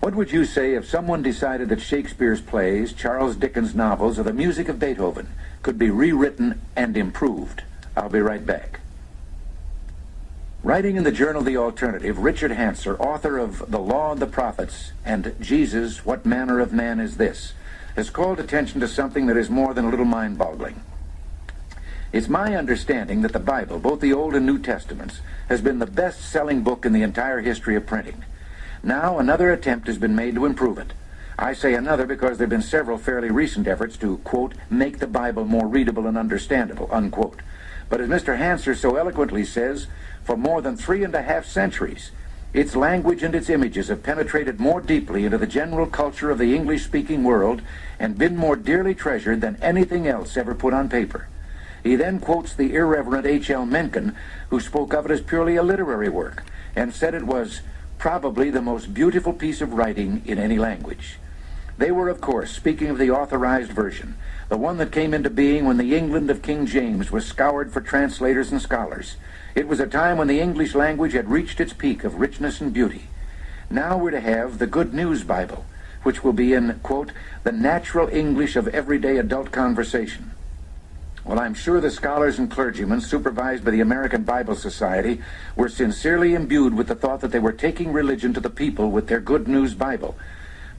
What would you say if someone decided that Shakespeare's plays, Charles Dickens' novels, or the music of Beethoven could be rewritten and improved? I'll be right back. Writing in the journal The Alternative, Richard Hanser, author of The Law and the Prophets and Jesus, What Manner of Man Is This?, has called attention to something that is more than a little mind-boggling. It's my understanding that the Bible, both the Old and New Testaments, has been the best-selling book in the entire history of printing. Now another attempt has been made to improve it. I say another because there have been several fairly recent efforts to, quote, make the Bible more readable and understandable, unquote. But as Mr. Hanser so eloquently says, for more than 3.5 centuries, its language and its images have penetrated more deeply into the general culture of the English-speaking world and been more dearly treasured than anything else ever put on paper. He then quotes the irreverent H.L. Mencken, who spoke of it as purely a literary work, and said it was probably the most beautiful piece of writing in any language. They were, of course, speaking of the Authorised version, the one that came into being when the England of King James was scoured for translators and scholars. It was a time when the English language had reached its peak of richness and beauty. Now we're to have the Good News Bible, which will be in, quote, the natural English of everyday adult conversation. Well, I'm sure the scholars and clergymen supervised by the American Bible Society were sincerely imbued with the thought that they were taking religion to the people with their Good News Bible.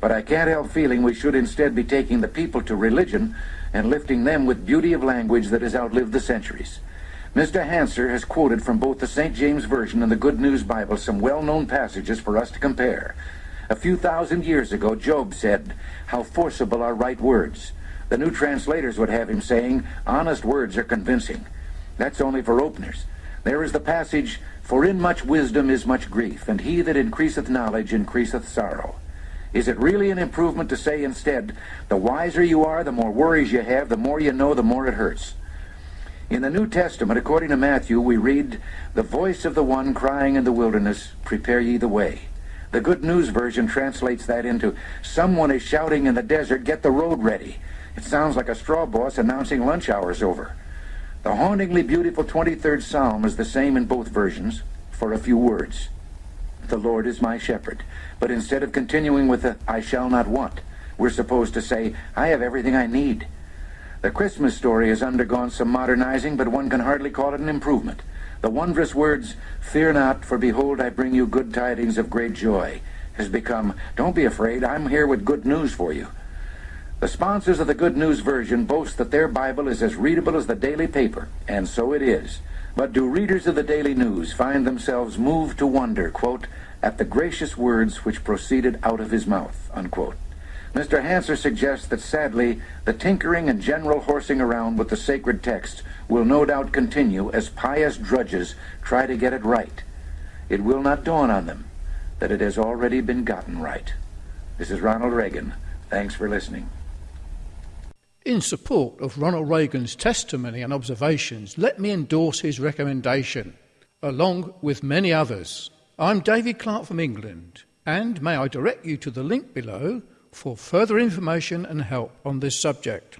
But I can't help feeling we should instead be taking the people to religion and lifting them with beauty of language that has outlived the centuries. Mr. Hanser has quoted from both the St. James Version and the Good News Bible some well-known passages for us to compare. A few thousand years ago, Job said, "How forcible are right words." The new translators would have him saying, "Honest words are convincing." That's only for openers. There is the passage, "For in much wisdom is much grief, and he that increaseth knowledge increaseth sorrow." Is it really an improvement to say instead, the wiser you are, the more worries you have, the more you know, the more it hurts? In the New Testament, according to Matthew, we read, "The voice of the one crying in the wilderness, prepare ye the way." The Good News Version translates that into, "Someone is shouting in the desert, get the road ready." It sounds like a straw boss announcing lunch hour's over. The hauntingly beautiful 23rd Psalm is the same in both versions, for a few words. "The Lord is my shepherd." But instead of continuing with the "I shall not want," we're supposed to say, "I have everything I need." The Christmas story has undergone some modernizing, but one can hardly call it an improvement. The wondrous words, "Fear not, for behold, I bring you good tidings of great joy," has become, "Don't be afraid, I'm here with good news for you." The sponsors of the Good News Version boast that their Bible is as readable as the daily paper, and so it is. But do readers of the Daily News find themselves moved to wonder, quote, "at the gracious words which proceeded out of his mouth," unquote? Mr. Hanser suggests that, sadly, the tinkering and general horsing around with the sacred text will no doubt continue as pious drudges try to get it right. It will not dawn on them that it has already been gotten right. This is Ronald Regan. Thanks for listening. In support of Ronald Reagan's testimony and observations, let me endorse his recommendation, along with many others. I'm David Clark from England, and may I direct you to the link below for further information and help on this subject.